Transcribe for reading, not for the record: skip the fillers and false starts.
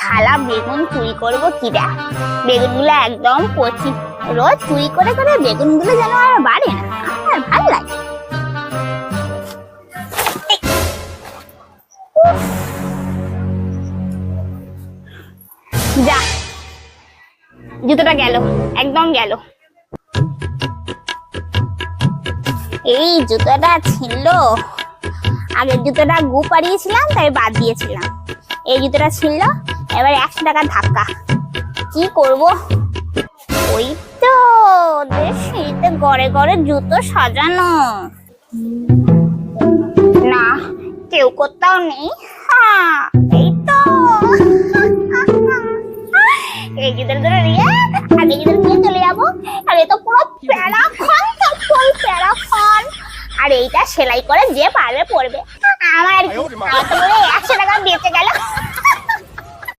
থালা বেগুন চুরি করবো কি দেখ, বেগুনগুলো একদম কচি। রোজ চুরি করে করে বেগুনগুলো যেন আর বাড়ে না, আমার ভালো লাগে। যা, জুতোটা গেল, একদম গেল। এই জুতোটা ছিল, আগের জুতোটা গু পাড়িয়েছিলাম তাই বাদ দিয়েছিলাম। এই জুতোটা ছিল, এবার 100 টাকা ধাক্কা। কি করব? ওই তো শীতে ঘরে ঘরে জুতো সাজানো, না কেউ কোথাও নেই। হ্যাঁ এই তো, এই জুতোটা ধরে নিয়ে আগে জুতো নিয়ে চলে যাবো। আর এ তো পুরো প্যারাখন, তো ফুল প্যারাখন। আর এইটা সেলাই করে যে পারবে পরবে। আমার